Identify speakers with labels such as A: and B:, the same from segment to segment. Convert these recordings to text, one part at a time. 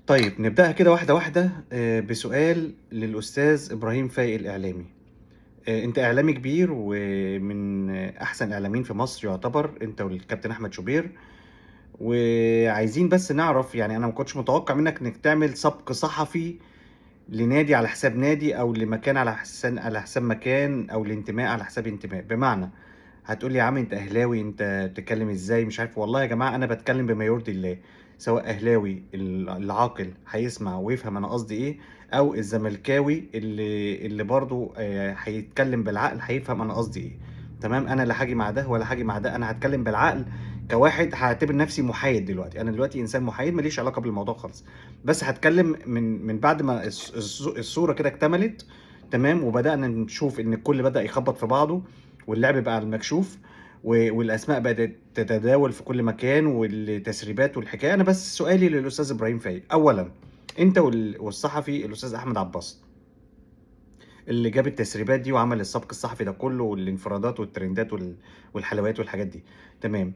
A: طيب نبدأها كده واحدة واحدة بسؤال للأستاذ إبراهيم فايق الإعلامي. أنت إعلامي كبير ومن أحسن إعلاميين في مصر يعتبر أنت والكابتن أحمد شوبير. وعايزين بس نعرف، يعني أنا ما كنتش متوقع منك إنك تعمل سبق صحفي لنادي على حساب نادي، أو لمكان على حساب مكان، أو لانتماء على حساب انتماء. بمعنى هتقول لي يا عم انت اهلاوي، انت بتتكلم ازاي؟ مش عارف والله يا جماعه، انا بتكلم بما يرضي الله. سواء اهلاوي العاقل هيسمع ويفهم انا قصدي ايه، او الزملكاوي اللي برضو هيتكلم بالعقل هيفهم انا قصدي ايه. تمام، انا لا هاجي مع ده ولا هاجي مع ده، انا هتكلم بالعقل. كواحد هعتبر نفسي محايد دلوقتي، انا دلوقتي انسان محايد ماليش علاقه بالموضوع خالص. بس هتكلم من بعد ما الصوره كده اكتملت. تمام، وبدانا نشوف ان الكل بدا يخبط في بعضه، واللعب بقى على المكشوف، والاسماء بدات تتداول في كل مكان، والتسريبات والحكايه. انا بس سؤالي للاستاذ ابراهيم فايق اولا، انت والصحفي الاستاذ احمد عباس اللي جاب التسريبات دي وعمل السبق الصحفي ده كله، والانفرادات والترندات والحلويات والحاجات دي. تمام،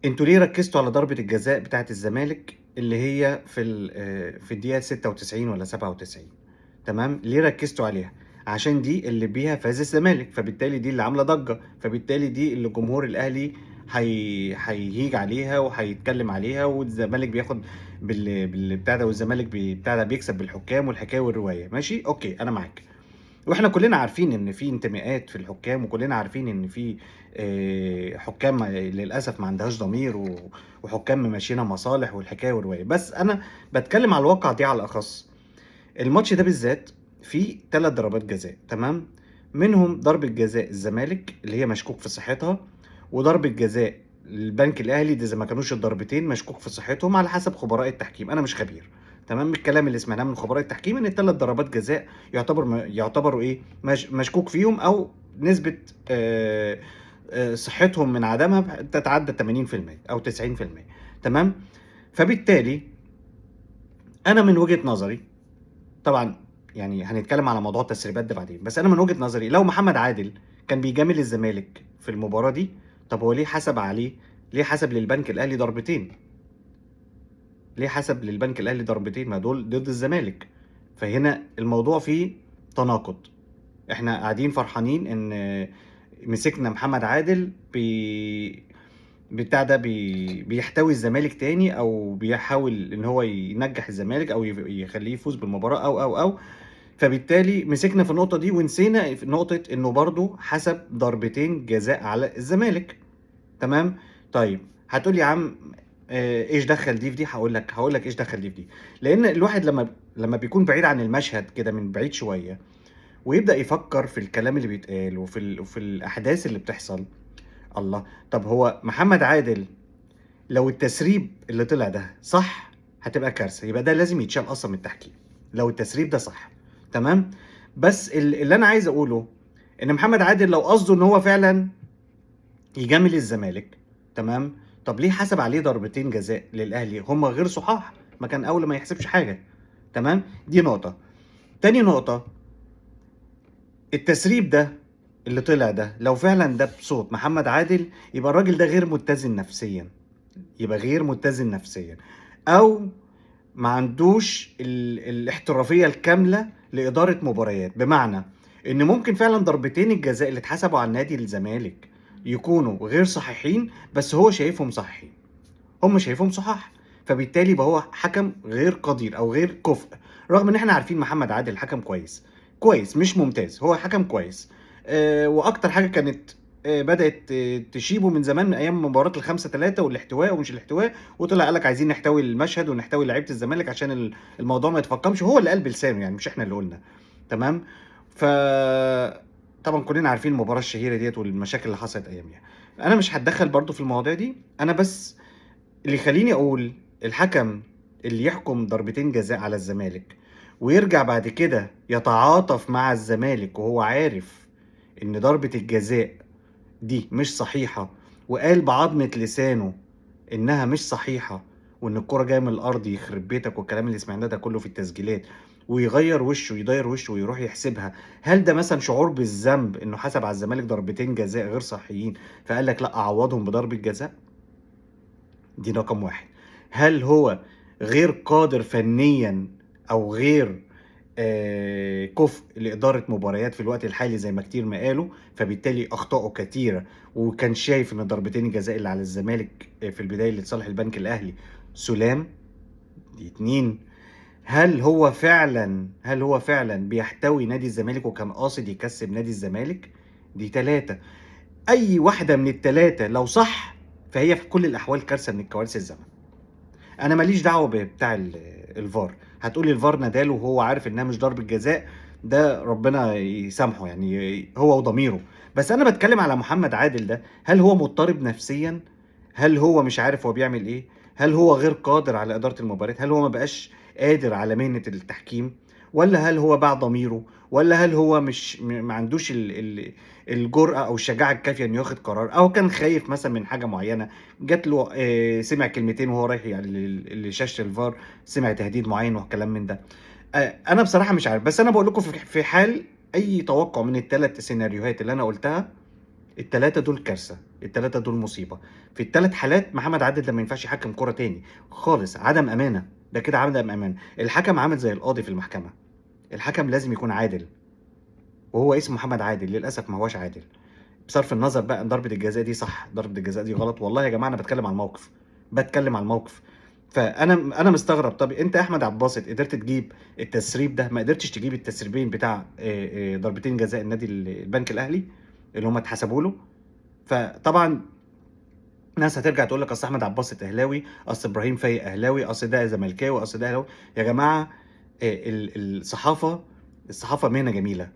A: انتوا ليه ركزتوا على ضربة الجزاء بتاعت الزمالك اللي هي في الدقيقة 96 ولا 97؟ تمام، ليه ركزتوا عليها؟ عشان دي اللي بيها فاز الزمالك، فبالتالي دي اللي عاملة ضجة، فبالتالي دي اللي جمهور الأهلي هيهيج عليها وهيتكلم عليها، والزمالك بياخد بتاع ده، والزمالك بتاع ده بيكسب بالحكام والحكاية والرواية. ماشي، اوكي، انا معاك. واحنا كلنا عارفين ان في انتماءات في الحكام، وكلنا عارفين ان في حكام للاسف ما عندهاش ضمير، وحكام ماشيينها مصالح والحكايه والروايه. بس انا بتكلم على الواقع دي على الاخص. الماتش ده بالذات فيه 3 ضربات جزاء، تمام؟ منهم ضربة جزاء الزمالك اللي هي مشكوك في صحتها، وضربة جزاء البنك الاهلي دي، اذا ما كانوش الضربتين مشكوك في صحتهم على حسب خبراء التحكيم، انا مش خبير. تمام، الكلام اللي سمعناه من خبراء التحكيم ان ال3 ضربات جزاء يعتبروا ايه، مشكوك فيهم، او نسبة صحتهم من عدمها تتعدى 80% او 90%. تمام، فبالتالي انا من وجهة نظري، طبعا يعني هنتكلم على موضوع التسريبات ده بعدين، بس انا من وجهة نظري لو محمد عادل كان بيجامل الزمالك في المباراة دي، طب هو ليه حسب عليه؟ ليه حسب للبنك الاهلي ضربتين؟ ليه حسب للبنك الاهلي ضربتين؟ ما دول ضد الزمالك. فهنا الموضوع فيه تناقض. احنا قاعدين فرحانين ان مسكنا محمد عادل بيحتوي الزمالك تاني، او بيحاول ان هو ينجح الزمالك، او يخليه يفوز بالمباراة، او فبالتالي مسكنا في النقطة دي ونسينا في نقطة انه برضو حسب ضربتين جزاء على الزمالك. تمام، طيب هتقول يا عم ايش دخل دي في دي؟ هقول لك ايش دخل دي في دي. لان الواحد لما بيكون بعيد عن المشهد كده من بعيد شوية، ويبدأ يفكر في الكلام اللي بيتقال وفي الاحداث اللي بتحصل. الله، طب هو محمد عادل لو التسريب اللي طلع ده صح هتبقى كارثه، يبقى ده لازم يتشال اصلا من التحكيم لو التسريب ده صح. تمام، بس اللي انا عايز اقوله ان محمد عادل لو قصده ان هو فعلا يجامل الزمالك، تمام، طب ليه حسب عليه ضربتين جزاء للاهلي هم غير صحاح؟ ما كان اول ما يحسبش حاجه. تمام، دي نقطه. تاني نقطه، التسريب ده اللي طلع ده لو فعلا ده بصوت محمد عادل، يبقى الراجل ده غير متزن نفسيا. يبقى غير متزن نفسيا، او ما عندوش الاحترافية الكاملة لإدارة مباريات. بمعنى إن ممكن فعلا ضربتين الجزاء اللي اتحسبوا على نادي الزمالك يكونوا غير صحيحين، بس هو شايفهم صحيحين، هم شايفهم صحاح، فبالتالي يبقى هو حكم غير قدير أو غير كفء. رغم إن احنا عارفين محمد عادل حكم كويس، كويس مش ممتاز، هو حكم كويس. وأكتر حاجة كانت بدأت تشيبه من زمان، من أيام مباراة ال5-3 والاحتواء ومش الاحتواء، وطلع قال لك عايزين نحتوي المشهد ونحتوي لعيبه الزمالك عشان الموضوع ما يتفاقمش. هو اللي قال بلسانه، يعني مش احنا اللي قلنا. تمام، ف طبعا كلنا عارفين المباراه الشهيره ديت والمشاكل اللي حصلت اياميها. انا مش هتدخل برضو في المواضيع دي، انا بس اللي يخليني اقول الحكم اللي يحكم ضربتين جزاء على الزمالك ويرجع بعد كده يتعاطف مع الزمالك وهو عارف ان ضربة الجزاء دي مش صحيحة، وقال بعضمة لسانه انها مش صحيحة، وان الكرة جاية من الارض يخرب بيتك، والكلام اللي سمعناه ده كله في التسجيلات، ويغير وشه يدير وشه ويروح يحسبها. هل ده مثلا شعور بالذنب انه حسب على الزمالك ضربتين جزاء غير صحيين فقال لك لا اعوضهم بضربة جزاء؟ دي رقم واحد. هل هو غير قادر فنيا او غير كفء لإدارة مباريات في الوقت الحالي زي ما كتير ما قالوا، فبالتالي أخطائه كتيرة، وكان شايف إن ضربتين الجزاء اللي على الزمالك في البداية لصالح البنك الأهلي سلام، دي 2. هل هو فعلا بيحتوي نادي الزمالك وكان قاصد يكسب نادي الزمالك؟ دي 3. أي واحدة من ال3 لو صح فهي في كل الأحوال كارثة من كوارث الزمن. انا ماليش دعوه بتاع الفار. هتقولي الفار ناداله وهو عارف انها مش ضربه جزاء، ده ربنا يسامحه يعني هو وضميره. بس انا بتكلم على محمد عادل ده، هل هو مضطرب نفسيا؟ هل هو مش عارف هو بيعمل ايه؟ هل هو غير قادر على اداره المباراه؟ هل هو ما بقاش قادر على مهنه التحكيم؟ ولا هل هو باع ضميره؟ ولا هل هو مش ما عندوش الجرأة او الشجاعة الكافية انه ياخد قرار، او كان خايف مثلا من حاجة معينة جات له، سمع كلمتين وهو رايح يعني لشاشة الفار، سمع تهديد معين وكلام من ده. انا بصراحة مش عارف، بس انا بقول لكم في حال اي توقع من ال3 سيناريوهات اللي انا قلتها، ال3 دول كارثة، ال3 دول مصيبة. في ال3 حالات محمد عادل ده ما ينفعش يحكم كرة تاني خالص، عدم امانة، ده كده عدم امانة. الحكم عامل زي القاضي في المحكمة، الحكم لازم يكون عادل، وهو اسمه محمد عادل، للاسف ما هوش عادل. بصرف النظر بقى ان ضربة الجزاء دي صح، ضربة الجزاء دي غلط، والله يا جماعة انا بتكلم عن الموقف، بتكلم عن الموقف. فانا مستغرب، طب انت يا احمد عبد الباسط قدرت تجيب التسريب ده، ما قدرتش تجيب التسريبين بتاع ضربتين جزاء النادي البنك الاهلي اللي هم اتحسبوا له؟ فطبعا ناس هترجع تقول لك اصل احمد عبد الباسط اهلاوي، اصل ابراهيم فايق اهلاوي، اصل ده زملكاوي، اصل ده اهلاوي. يا جماعه، الصحافه مهنه جميله،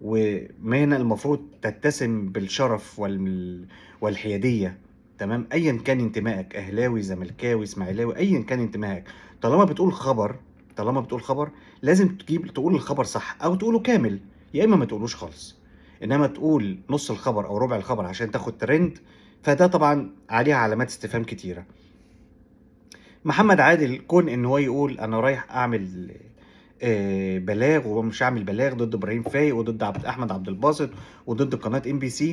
A: ومهنه المفروض تتسم بالشرف والحياديه. تمام، ايا كان انتمائك، اهلاوي زملكاوي اسماعيلاوي، ايا كان انتمائك، طالما بتقول خبر، لازم تقول الخبر صح او تقوله كامل، يا اما ما تقولوش خالص. انما تقول نص الخبر او ربع الخبر عشان تاخد ترند، فده طبعا عليها علامات استفهام كتيره. محمد عادل كون ان هو يقول انا رايح اعمل بلاغ ومش هعمل بلاغ ضد ابراهيم فايق وضد احمد عبد الباسط وضد قناه MBC،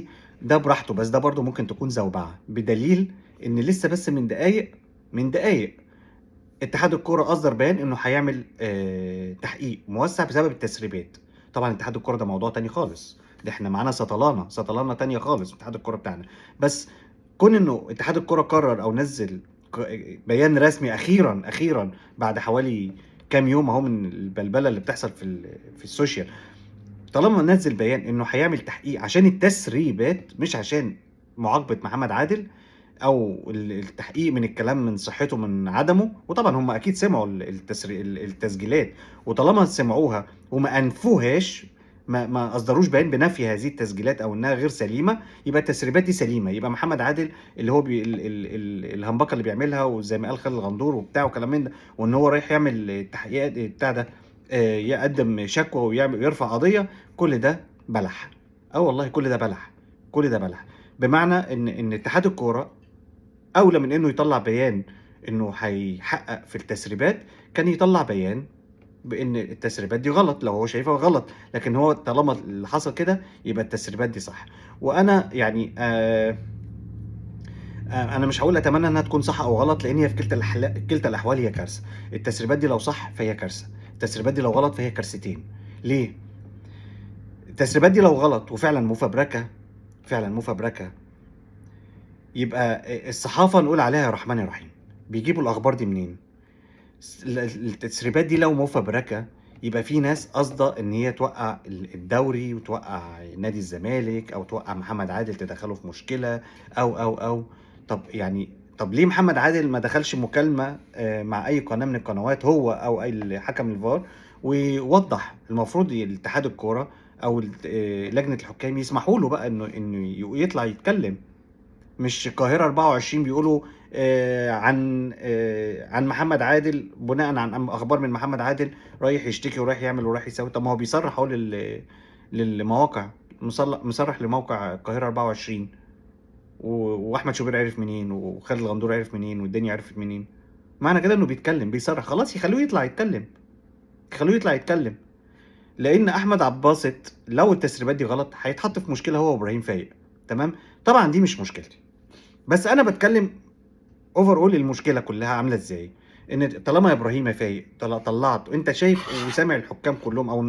A: ده براحته، بس ده برضو ممكن تكون زوبعه، بدليل ان لسه بس من دقايق اتحاد الكوره اصدر بيان انه هيعمل تحقيق موسع بسبب التسريبات. طبعا اتحاد الكوره ده موضوع تاني خالص، ده احنا معانا سطلانه تانية خالص اتحاد الكوره بتاعنا. بس كون انه اتحاد الكوره قرر او نزل بيان رسمي اخيرا بعد حوالي كام يوم اهو من البلبله اللي بتحصل في السوشيال، طالما نزل بيان انه هيعمل تحقيق عشان التسريبات مش عشان معاقبه محمد عادل، او التحقيق من الكلام من صحته من عدمه. وطبعا هم اكيد سمعوا التسجيلات، وطالما سمعوها وما انفوهاش، ما اصدروش بيان بنفي هذه التسجيلات او انها غير سليمه، يبقى التسريبات دي سليمه، يبقى محمد عادل اللي هو الهمبكه اللي بيعملها، وزي ما قال خالد الغندور وبتاع وكلام من ده، وان هو رايح يعمل تحقيقات بتاع ده، يقدم شكوى ويرفع قضيه، كل ده بلح. اه والله كل ده بلح، كل ده بلح. بمعنى ان اتحاد الكوره اولى من انه يطلع بيان انه هيحقق في التسريبات، كان يطلع بيان بان التسريبات دي غلط لو هو شايفها غلط، لكن هو طالما اللي حصل كده يبقى التسريبات دي صح. وانا يعني انا مش هقول اتمنى انها تكون صح او غلط، لان هي في كلتا الاحوال هي كارثه. التسريبات دي لو صح فهي كارثه، التسريبات دي لو غلط فهي كارثتين. ليه؟ التسريبات دي لو غلط وفعلا مفبركه، فعلا مفبركه، يبقى الصحافه نقول عليها يا رحمن يا رحيم، بيجيبوا الاخبار دي منين؟ التسريبات دي لو مفبركه، يبقى في ناس قاصده ان هي توقع الدوري وتوقع نادي الزمالك او توقع محمد عادل، تدخله في مشكله او. طب يعني، طب ليه محمد عادل ما دخلش مكالمه مع اي قناه من القنوات، هو او اي حكم الفار، ووضح؟ المفروض اتحاد الكوره او لجنه الحكام يسمحوا له بقى انه يطلع يتكلم، مش القاهرة 24 بيقولوا عن محمد عادل بناء عن اخبار من محمد عادل رايح يشتكي ورايح يعمل ورايح يسوي. طب ما هو بيصرح اهو للمواقع، مصرح لموقع القاهرة 24، واحمد شوبير عرف منين، وخالد الغندور عرف منين، والدنيا عرفت منين؟ معنى كده انه بيتكلم بيصرح، خلاص يخلوه يطلع يتكلم، يخلوه يطلع يتكلم. لان احمد عباسط لو التسريبات دي غلط هيتحط في مشكله هو وابراهيم فايق. تمام، طبعا دي مش مشكلتي، بس انا بتكلم اوفر اول المشكله كلها عامله ازاي. ان طالما يا ابراهيم يا فايق طلعت انت شايف وسامع الحكام كلهم او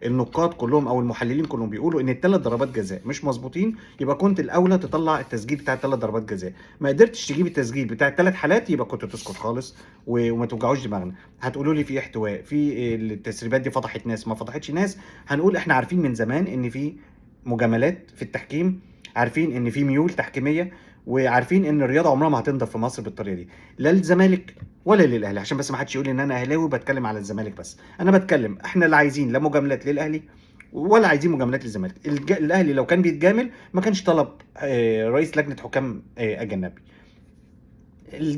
A: النقاد كلهم او المحللين كلهم بيقولوا ان الثلاث ضربات جزاء مش مظبوطين، يبقى كنت الاولى تطلع التسجيل بتاع الثلاث ضربات جزاء. ما قدرتش تجيب التسجيل بتاع الثلاث حالات، يبقى كنت تسكت خالص وما توجعوش دماغنا. هتقولوا لي في احتواء، في التسريبات دي فضحت ناس ما فضحتش ناس. هنقول احنا عارفين من زمان ان في مجاملات في التحكيم، عارفين ان في ميول تحكيميه، وعارفين ان الرياضه عمرها ما هتنضف في مصر بالطريقه دي، لا للزمالك ولا للاهلي. عشان بس ما حدش يقول ان انا اهلاوي بتكلم على الزمالك بس، انا بتكلم احنا لا عايزين لا مجاملات للاهلي ولا عايزين مجاملات للزمالك. الاهلي لو كان بيتجامل ما كانش طلب رئيس لجنه حكام اجنبي.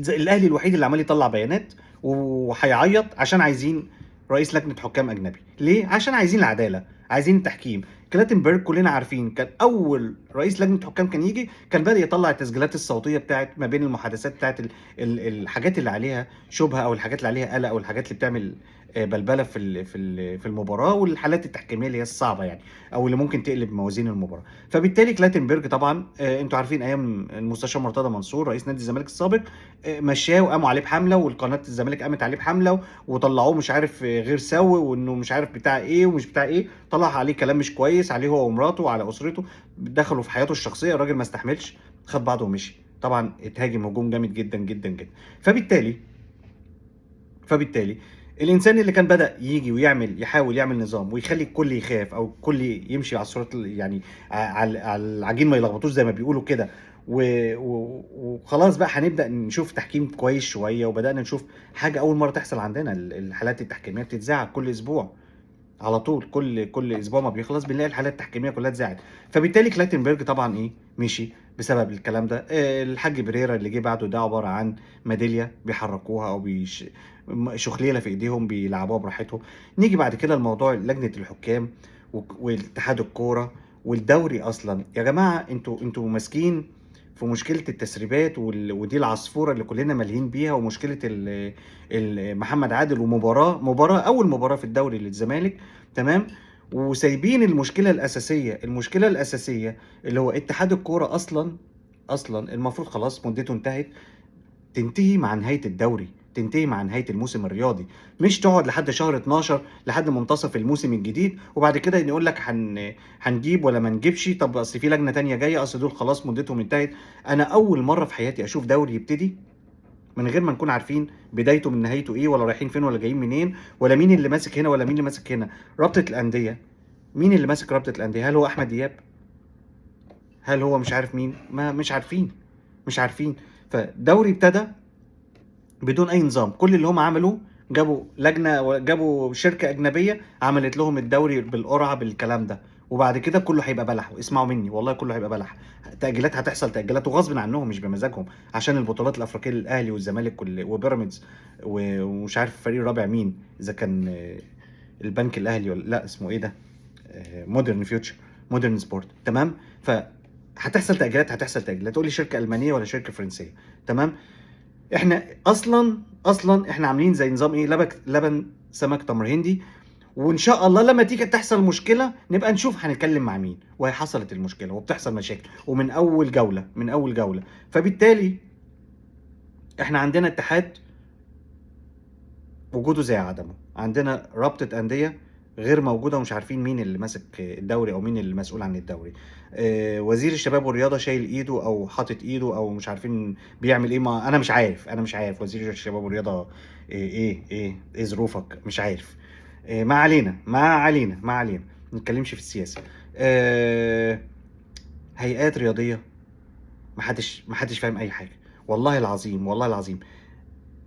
A: الاهلي الوحيد اللي عمال يطلع بيانات وهيعيط عشان عايزين رئيس لجنه حكام اجنبي. ليه؟ عشان عايزين العداله، عايزين التحكيم. كلاتنبرج كلنا عارفين كان اول رئيس لجنه حكام كان يجي كان بدا يطلع التسجيلات الصوتيه بتاعت ما بين المحادثات بتاعت الحاجات اللي عليها شبهه او الحاجات اللي عليها قلق او الحاجات اللي بتعمل بلبله في المباراه، والحالات التحكيميه اللي هي الصعبه يعني، او اللي ممكن تقلب موازين المباراه. فبالتالي كلاتنبرج طبعا انتوا عارفين ايام المستشار مرتضى منصور رئيس نادي الزمالك السابق مشاه وقاموا عليه بحمله، والقناه الزمالك قامت عليه بحمله وطلعوه مش عارف غير سوي، وانه مش عارف بتاع ايه ومش بتاع ايه، طلع عليه كلام مش كويس عليه هو ومراته وعلى اسرته، دخلوا في حياته الشخصيه. الراجل ما استحملش، خد بعضه ومشي. طبعا اتهاجم هجوم جامد جدا جدا جدا. فبالتالي الانسان اللي كان بدا يجي يحاول يعمل نظام ويخلي الكل يخاف او الكل يمشي على الصراط يعني على العجين ما يلخبطوش زي ما بيقولوا كده، وخلاص بقى هنبدا نشوف تحكيم كويس شويه، وبدانا نشوف حاجه اول مره تحصل عندنا. الحالات التحكيميه بتتذاع كل اسبوع على طول، كل اسبوع ما بيخلص بنلاقي الحالات التحكيميه كلها اتذاعت. فبالتالي كلاتنبرج طبعا ايه مشي بسبب الكلام ده. الحاج بريرا اللي جه بعده ده عباره عن ميداليه بيحركوها او شخليله في ايديهم بيلعبوها براحتهم. نيجي بعد كده لموضوع لجنه الحكام والاتحاد الكوره والدوري. اصلا يا جماعه انتوا ماسكين في مشكله التسريبات ودي العصفوره اللي كلنا مالهين بيها، ومشكله محمد عادل، ومباراه اول مباراه في الدوري للزمالك، تمام. وسايبين المشكله الاساسيه اللي هو اتحاد الكوره. اصلا المفروض خلاص مدته انتهت، تنتهي مع نهايه الدوري، تنتهي مع نهايه الموسم الرياضي، مش تقعد لحد شهر 12 لحد منتصف الموسم الجديد وبعد كده يقول لك هنجيب ولا ما نجيبش، طب اصل في لجنه تانية جايه، اصل دول خلاص مدتهم انتهت. انا اول مره في حياتي اشوف دوري يبتدي من غير ما نكون عارفين بدايته من نهايته ايه، ولا رايحين فين ولا جايين منين، ولا مين اللي ماسك هنا ولا مين اللي ماسك هنا. رابطه الانديه، مين اللي ماسك رابطه الانديه؟ هل هو احمد دياب؟ هل هو مش عارف مين؟ ما مش عارفين. فالدوري ابتدى بدون اي نظام. كل اللي هم عملوه جابوا لجنه وجابوا شركه اجنبيه عملت لهم الدوري بالقرعه بالكلام ده، وبعد كده كله هيبقى بلح. واسمعوا مني والله كله هيبقى بلح. تاجيلات هتحصل، تاجيلات وغصب عنهم مش بمزاجهم، عشان البطولات الافريقيه للاهلي والزمالك وبيراميدز ومش عارف الفريق الرابع مين، اذا كان البنك الاهلي ولا لا اسمه ايه ده، مودرن فيوتشر، مودرن سبورت، تمام. هتحصل تاجيلات تقول لي شركه المانيه ولا شركه فرنسيه، تمام. احنا اصلا احنا عاملين زي نظام ايه، لبن سمك تمر هندي. وان شاء الله لما تيجي تحصل مشكله نبقى نشوف هنتكلم مع مين. وهي حصلت المشكله وبتحصل مشاكل ومن اول جوله. فبالتالي احنا عندنا اتحاد وجوده زي عدمه، عندنا رابطه انديه غير موجوده ومش عارفين مين اللي ماسك الدوري او مين اللي مسؤول عن الدوري. وزير الشباب والرياضه شايل ايده او حاطط ايده او مش عارفين بيعمل ايه. ما انا مش عارف وزير الشباب والرياضه ايه ظروفك، مش عارف. ما علينا ما نتكلمش في السياسه. هيئات رياضيه ما حدش فاهم اي حاجه. والله العظيم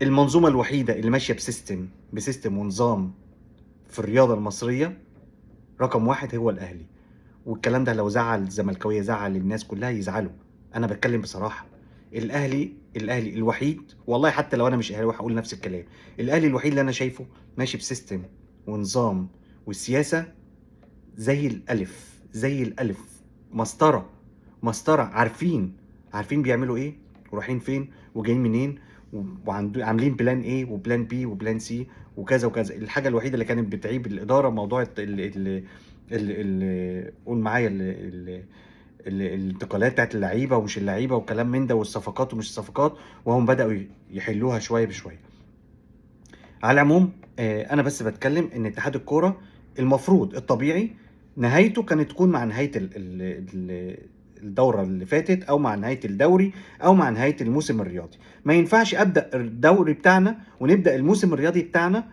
A: المنظومه الوحيده اللي ماشيه بسيستم ونظام في الرياضه المصريه رقم واحد هو الاهلي. والكلام ده لو زعل الزملكاويه زعل الناس كلها يزعلوا، انا بتكلم بصراحه. الاهلي الوحيد، والله حتى لو انا مش اهلاوي هقول نفس الكلام، الاهلي الوحيد اللي انا شايفه ماشي بسيستم ونظام والسياسه زي الالف. مسطره عارفين بيعملوا ايه ورايحين فين وجايين منين، وعاملين بلان ايه وبلان بي وبلان سي وكذا وكذا. الحاجه الوحيده اللي كانت بتعيب الاداره موضوع قول معايا الانتقالات بتاعت اللعيبه ومش اللعيبه والكلام من ده، والصفقات ومش الصفقات، وهم بداوا يحلوها شويه بشويه. على العموم أنا بس باتكلم إن اتحاد الكورة المفروض الطبيعي نهايته كانت تكون مع نهاية ال الدورة اللي فاتت، أو مع نهاية الدوري، أو مع نهاية الموسم الرياضي. ما ينفعش أبدأ الدوري بتاعنا ونبدأ الموسم الرياضي بتاعنا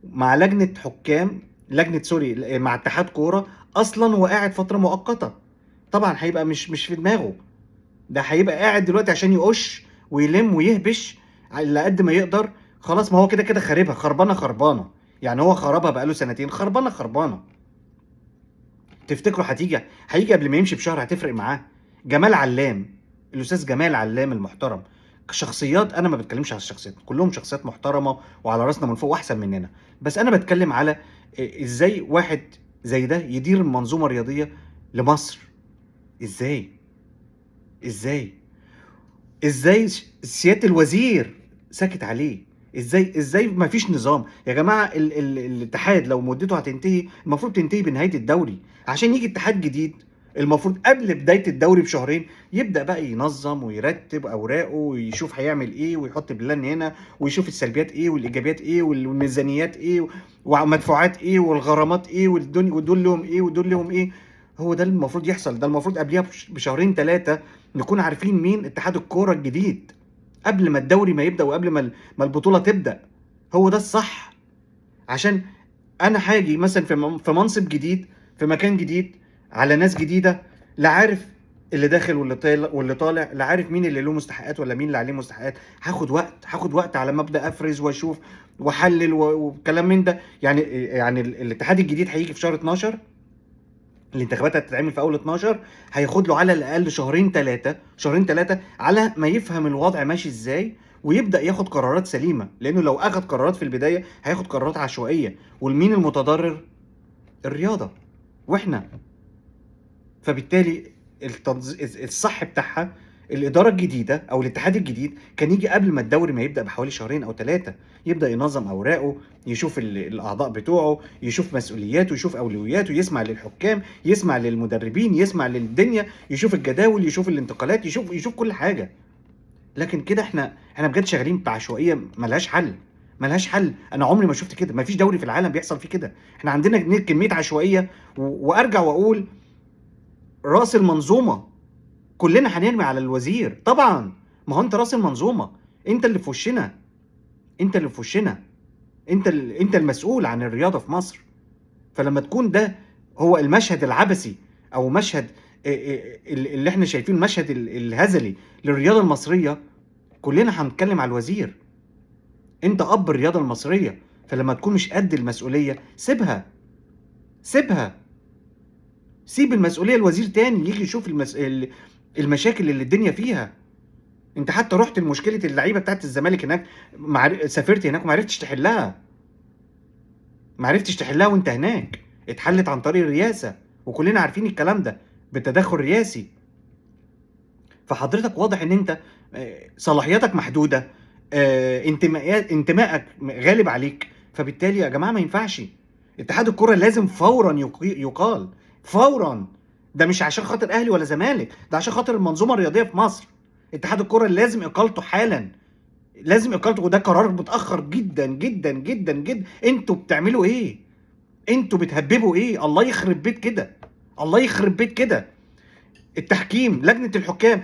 A: مع لجنة حكام، لجنة سوري مع اتحاد كورة أصلًا هو قاعد فترة مؤقتة. طبعًا هيبقى مش في دماغه، ده هيبقى قاعد دلوقتي عشان يقش ويلم ويهبش على قد ما يقدر. خلاص، ما هو كده كده خاربها خربانه خربانه، يعني هو خربها بقاله سنتين، خربانه خربانه. تفتكروا هيجي قبل ما يمشي بشهر هتفرق معاه؟ جمال علام، الاستاذ جمال علام المحترم، شخصيات، انا ما بتكلمش على الشخصيات، كلهم شخصيات محترمه وعلى راسنا من فوق واحسن مننا، بس انا بتكلم على ازاي واحد زي ده يدير المنظومه الرياضيه لمصر. ازاي؟ ازاي؟ ازاي سيادة الوزير ساكت عليه؟ ازاي ما فيش نظام يا جماعة؟ ال الاتحاد لو مدته هتنتهي المفروض تنتهي بنهاية الدوري، عشان يجي اتحاد جديد المفروض قبل بداية الدوري بشهرين يبدأ بقى ينظم ويرتب أوراقه ويشوف هيعمل إيه ويحط بلان هنا، ويشوف السلبيات إيه والإيجابيات إيه والميزانيات إيه ومدفوعات إيه والغرامات إيه والدنيا، ودول لهم إيه ودول لهم إيه. هو ده المفروض يحصل، ده المفروض قبلها بشهرين ثلاثة نكون عارفين مين اتحاد الكوره الجديد قبل ما الدوري ما يبدا وقبل ما البطوله تبدا. هو ده الصح. عشان انا هاجي مثلا في منصب جديد، في مكان جديد، على ناس جديده، لا عارف اللي داخل واللي طالع، لا عارف مين اللي له مستحقات ولا مين اللي عليه مستحقات. هاخد وقت على ما ابدا افرز واشوف واحلل وكلام من ده. يعني الاتحاد الجديد هيجي في شهر 12، الانتخابات هتتعمل في اول 12، هياخد له على الاقل شهرين ثلاثه على ما يفهم الوضع ماشي ازاي ويبدا ياخد قرارات سليمه، لانه لو اخد قرارات في البدايه هياخد قرارات عشوائيه، والمين المتضرر؟ الرياضه واحنا. فبالتالي الصح بتاعها الاداره الجديده او الاتحاد الجديد كان يجي قبل ما الدوري ما يبدا بحوالي شهرين او ثلاثه، يبدا ينظم اوراقه، يشوف الاعضاء بتوعه، يشوف مسؤولياته، يشوف اولوياته، يسمع للحكام، يسمع للمدربين، يسمع للدنيا، يشوف الجداول، يشوف الانتقالات، يشوف كل حاجه. لكن كده احنا بجد شغالين بعشوائيه ملهاش حل، ملهاش حل. انا عمري ما شفت كده، ما فيش دوري في العالم بيحصل فيه كده. احنا عندنا كميه عشوائيه وارجع واقول راس المنظومه كلنا هنرمي على الوزير طبعا. ما هو انت راس المنظومه، انت اللي في وشنا، انت اللي في وشنا، انت المسؤول عن الرياضه في مصر. فلما تكون ده هو المشهد العبثي او مشهد اللي احنا شايفينه المشهد الهزلي للرياضه المصريه، كلنا هنتكلم على الوزير. انت اب الرياضه المصريه، فلما تكون مش قد المسؤوليه سيبها، سيبها، سيب المسؤوليه لوزير تاني يجي يشوف المشاكل اللي الدنيا فيها. انت حتى رحت لمشكله اللعيبه بتاعت الزمالك هناك، سافرت هناك وما عرفتش تحلها، ما عرفتش تحلها وانت هناك، اتحلت عن طريق الرئاسه، وكلنا عارفين الكلام ده بالتدخل الرئاسي. فحضرتك واضح ان انت صلاحياتك محدوده، انتمائك غالب عليك. فبالتالي يا جماعه ما ينفعش. اتحاد الكره لازم فورا يقال فورا. ده مش عشان خاطر اهلي ولا زمالك، ده عشان خاطر المنظومه الرياضيه في مصر. اتحاد الكره لازم اقالته حالا، لازم اقالته، وده قرار متاخر جدا جدا جدا جدا. انتوا بتعملوا ايه؟ انتوا بتهببوا ايه؟ الله يخرب بيت كده، الله يخرب بيت كده. التحكيم، لجنه الحكام،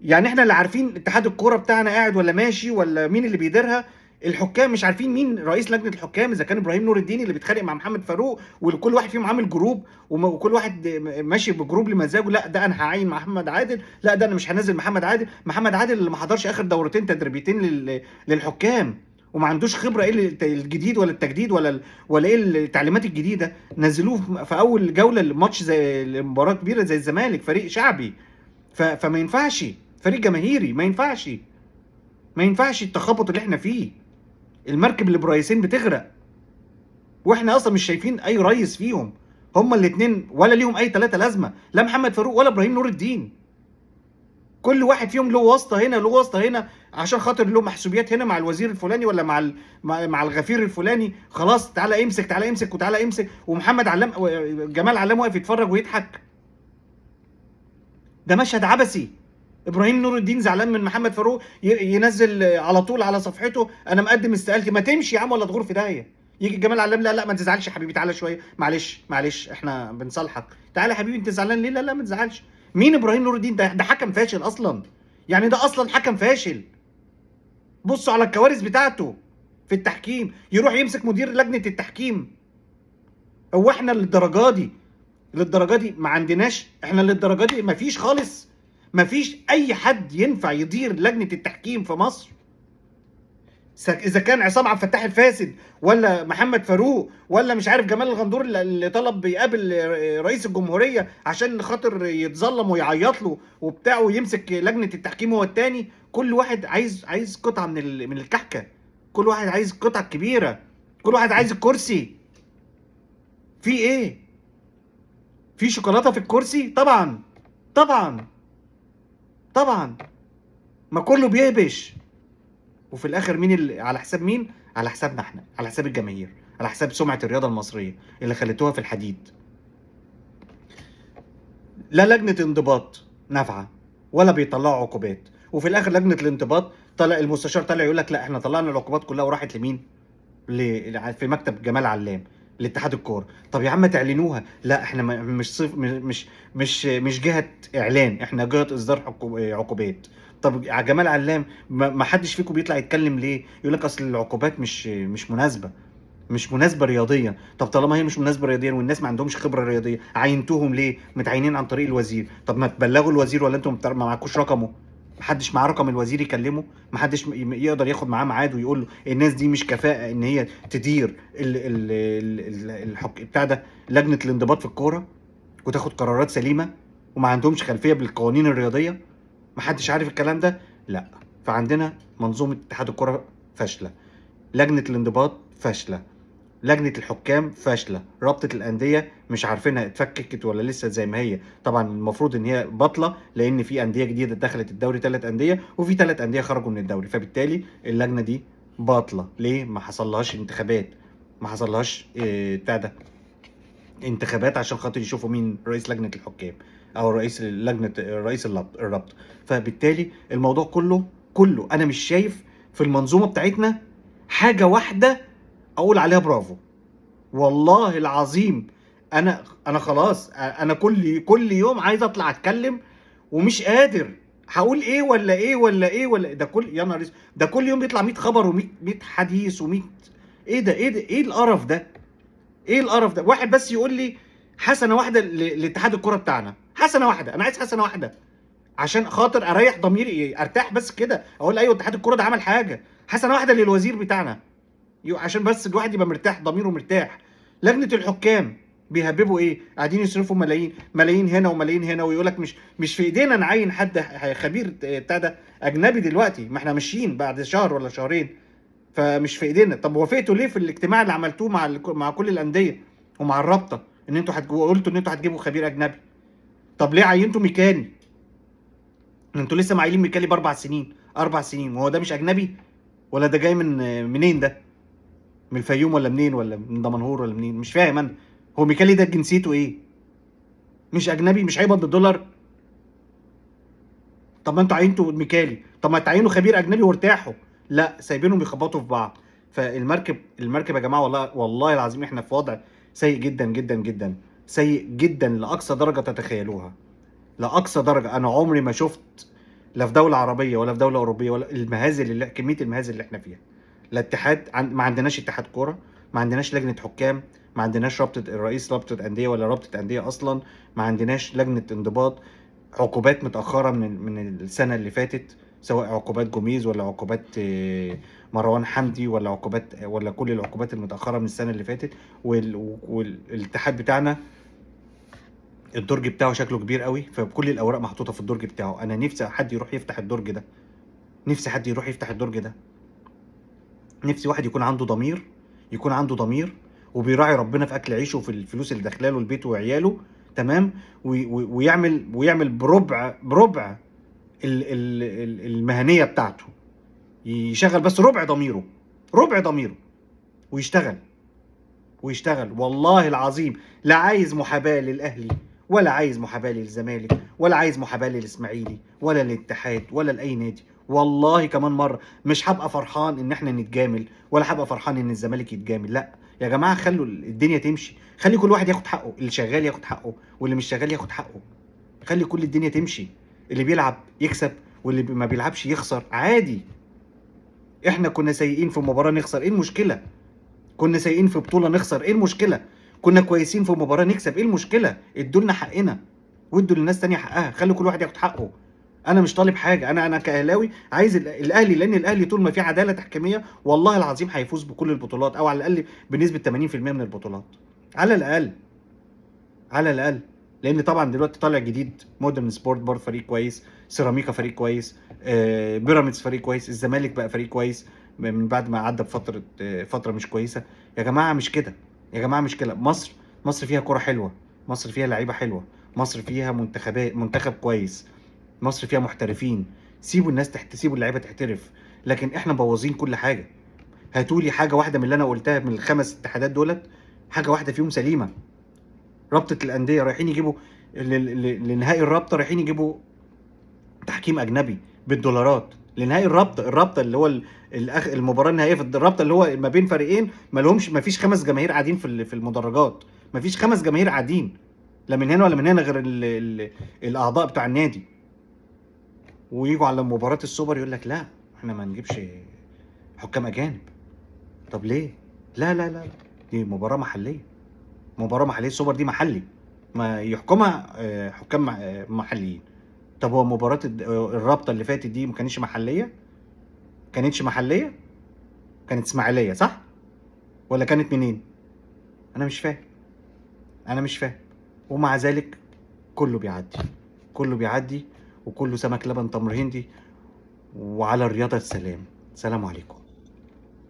A: يعني احنا اللي عارفين اتحاد الكوره بتاعنا قاعد ولا ماشي ولا مين اللي بيديرها. الحكام مش عارفين مين رئيس لجنه الحكام، اذا كان ابراهيم نور الدين اللي بيتخانق مع محمد فاروق وكل واحد فيهم عامل جروب وكل واحد ماشي بجروب لمزاجه. لا ده انا هعين محمد عادل، لا ده انا مش هنزل محمد عادل. محمد عادل اللي ما حضرش اخر دورتين تدريبيتين للحكام وما عندوش خبره ايه الجديد ولا التجديد ولا ايه التعليمات الجديده. نزلوه في اول جوله الماتش زي مباراه كبيره زي الزمالك، فريق شعبي. فما ينفعش، فريق جماهيري، ما ينفعش التخبط اللي احنا فيه. المركب اللي بريسين بتغرق واحنا اصلا مش شايفين اي ريس فيهم. هما الاثنين ولا ليهم اي ثلاثه لازمه، لا محمد فاروق ولا ابراهيم نور الدين. كل واحد فيهم له واسطه هنا، له واسطه هنا، عشان خاطر له محسوبيات هنا مع الوزير الفلاني ولا مع الغفير الفلاني. خلاص تعالى امسك، تعالى امسك، وتعالى امسك. ومحمد علام، جمال علام واقف يتفرج ويضحك. ده مشهد عبثي، ابراهيم نور الدين زعلان من محمد فاروق ينزل على طول على صفحته انا مقدم استقالتي. ما تمشي يا عم ولا تغور في داهيه. يجي جمال علام، لا لا ما تزعلش يا حبيبي، تعالى شويه، معلش معلش احنا بنصالحك، تعالى يا حبيبي انت زعلان ليه؟ لا لا ما تزعلش. مين ابراهيم نور الدين ده حكم فاشل اصلا، يعني ده اصلا حكم فاشل. بصوا على الكوارث بتاعته في التحكيم، يروح يمسك مدير لجنه التحكيم. هو احنا للدرجه دي ما عندناش، احنا للدرجه دي ما فيش خالص، ما فيش اي حد ينفع يدير لجنه التحكيم في مصر. اذا كان عصام عبد الفتاح الفاسد، ولا محمد فاروق، ولا مش عارف جمال الغندور اللي طلب بيقابل رئيس الجمهوريه عشان خاطر يتظلم ويعيط له وبتاع، ويمسك لجنه التحكيم هو التاني. كل واحد عايز قطعه من الكحكه، كل واحد عايز قطعه كبيره، كل واحد عايز الكرسي. في ايه؟ في شوكولاته في الكرسي؟ طبعا طبعا طبعا. ما كله بيهبش. وفي الاخر مين اللي على حساب مين؟ على حسابنا احنا، على حساب الجماهير، على حساب سمعه الرياضه المصريه اللي خليتوها في الحديد. لا لجنه انضباط نافعه ولا بيطلعوا عقوبات. وفي الاخر لجنه الانضباط طلع المستشار طلع يقول لك لا احنا طلعنا العقوبات كلها وراحت لمين؟ في مكتب جمال علام لاتحاد الكوره. طب يا عم تعلنوها. لا احنا مش صف مش جهه اعلان، احنا جهه اصدار عقوبات. طب يا جمال علام ما حدش فيكم بيطلع يتكلم ليه؟ يقول لك اصل العقوبات مش مناسبه، مش مناسبه رياضيا. طب طالما هي مش مناسبه رياضيا والناس ما عندهمش خبره رياضيه، عينتوهم ليه؟ متعينين عن طريق الوزير. طب ما تبلغوا الوزير، ولا انتم ما معكوش رقمه؟ محدش معاه رقم الوزير يكلمه؟ محدش يقدر ياخد معاه ميعاد ويقول له الناس دي مش كفاءه ان هي تدير بتاع ده لجنه الانضباط في الكوره وتاخد قرارات سليمه، وما عندهمش خلفيه بالقوانين الرياضيه؟ محدش عارف الكلام ده؟ لا. فعندنا منظومه اتحاد الكوره فاشله، لجنه الانضباط فاشله، لجنه الحكام فاشله، رابطه الانديه مش عارفينها اتفككت ولا لسه زي ما هي. طبعا المفروض ان هي باطله، لان في انديه جديده دخلت الدوري 3 انديه، وفي 3 انديه خرجوا من الدوري، فبالتالي اللجنه دي باطله. ليه؟ ما حصلهاش انتخابات، ما حصلهاش بتاع ده انتخابات عشان خاطر يشوفوا مين رئيس لجنه الحكام او رئيس الرابطه. فبالتالي الموضوع كله انا مش شايف في المنظومه بتاعتنا حاجه واحده اقول عليها برافو. والله العظيم انا خلاص، انا كل يوم عايز اطلع اتكلم ومش قادر. هقول ايه ولا ايه ولا ايه ولا ده كل يا نهار اسود، ده كل يوم بيطلع 100 خبر و100 حديث و100. ايه ده ايه القرف ده؟ ايه القرف ده؟ واحد بس يقول لي حسنه واحده لاتحاد الكوره بتاعنا، حسنه واحده، انا عايز حسنه واحده عشان خاطر اريح ضميري، ارتاح بس كده، اقول ايوه اتحاد الكوره ده عمل حاجه. حسنه واحده للوزير بتاعنا عشان بس الواحد يبقى مرتاح، ضميره مرتاح. لجنه الحكام بيهببوا ايه؟ قاعدين يصرفوا ملايين ملايين هنا وملايين هنا، ويقول لك مش في ايدينا نعين حد خبير بتاع ده اجنبي دلوقتي، ما احنا ماشيين بعد شهر ولا شهرين، فمش في ايدينا. طب وافقتوا ليه في الاجتماع اللي عملتوه مع كل الانديه ومع الرابطه ان انتوا قلتوا ان انتوا هتجيبوا خبير اجنبي؟ طب ليه عينتوا ميكالي؟ انتوا لسه معينين ميكالي ب4 سنين، 4 سنين، وهو ده مش اجنبي؟ ولا ده جاي منين ده؟ من الفيوم ولا منين؟ ولا من دمنهور ولا منين؟ مش فاهم انا. هو ميكالي ده جنسيته ايه؟ مش اجنبي؟ مش هيقبض بالدولار؟ طب ما انتوا عينتوا ميكالي، طب ما تعينوا خبير اجنبي وارتاحوا. لا، سايبينهم يخبطوا في بعض. فالمركب يا جماعه، والله العظيم احنا في وضع سيء جدا جدا جدا، سيء جدا لاقصى درجه تتخيلوها، لاقصى درجه. انا عمري ما شفت لا في دوله عربيه ولا في دوله اوروبيه ولا كميه المهازل اللي احنا فيها. لا اتحاد، ما عندناش اتحاد كوره، ما عندناش لجنه حكام، ما عندناش رابطه انديه ولا رابطه انديه اصلا، ما عندناش لجنه انضباط، عقوبات متاخره من السنه اللي فاتت، سواء عقوبات جوميز ولا عقوبات مروان حمدي ولا كل العقوبات المتاخره من السنه اللي فاتت. والاتحاد بتاعنا الدرج بتاعه شكله كبير قوي، فكل الاوراق محطوطه في الدرج بتاعه. انا نفسي حد يروح يفتح الدرج ده، نفسي حد يروح يفتح الدرج ده، نفسي واحد يكون عنده ضمير، يكون عنده ضمير وبيراعي ربنا في اكل عيشه وفي الفلوس اللي داخلاله البيت وعياله، تمام، ويعمل بربع المهنيه بتاعته، يشغل بس ربع ضميره ويشتغل. والله العظيم لا عايز محاباه للاهلي ولا عايز محاباه للزمالك، ولا عايز محاباه للاسماعيلي، ولا للاتحاد، ولا لاي نادي. والله كمان مره مش هبقى فرحان ان احنا نتجامل، ولا هبقى فرحان ان الزمالك يتجامل. لا يا جماعه، خلوا الدنيا تمشي، خلي كل واحد ياخد حقه، اللي شغال ياخد حقه واللي مش شغال ياخد حقه. خلي كل الدنيا تمشي، اللي بيلعب يكسب واللي ما بيلعبش يخسر عادي. احنا كنا سيئين في مباراه نخسر، ايه المشكله؟ كنا سيئين في بطوله نخسر، ايه المشكله؟ كنا كويسين في مباراه نكسب، ايه المشكله؟ ادوا لنا حقنا وادوا للناس تانية حقها. خلوا كل واحد ياخد حقه. انا مش طالب حاجه، انا كاهلاوي عايز الاهلي، لان الاهلي طول ما في عداله تحكيميه والله العظيم هيفوز بكل البطولات، او على الاقل بنسبه 80% من البطولات، على الاقل، على الاقل. لان طبعا دلوقتي طالع جديد مودرن سبورت برضه فريق كويس، سيراميكا فريق كويس، بيراميدز فريق كويس، الزمالك بقى فريق كويس من بعد ما عدى بفتره فتره مش كويسه. يا جماعه مش كده، يا جماعه مش كده. مصر فيها كرة حلوه، مصر فيها لعيبه حلوه، مصر فيها منتخب كويس، مصر فيها محترفين. سيبوا الناس سيبوا اللعيبه تحترف، لكن احنا مبوظين كل حاجه. هاتولي حاجه واحده من اللي انا قلتها من الخمس اتحادات دولت، حاجه واحده فيهم سليمه. رابطه الانديه رايحين يجيبوا لنهائي الرابطه، رايحين يجيبوا تحكيم اجنبي بالدولارات لنهائي الرابطه اللي هو المباراه النهائيه في الرابطه، اللي هو ما بين فريقين ما فيش خمس جماهير قاعدين في المدرجات، ما فيش خمس جماهير قاعدين، لا من هنا ولا من هنا، غير الاعضاء بتاع النادي. ويجوا على مباراه السوبر يقول لك لا احنا ما نجيبش حكام اجانب. طب ليه؟ لا لا لا، دي مباراه محليه، مباراه محليه، السوبر دي محلي، ما يحكمها حكام محليين. طب هو مباراه الرابطه اللي فاتت دي ما كانتش محليه؟ كانت اسماعيليه صح؟ ولا كانت منين؟ انا مش فاهم، انا مش فاهم. ومع ذلك كله بيعدي، كله بيعدي، وكله سمك لبن تمر هندي. وعلى الرياضه السلام. سلام عليكم.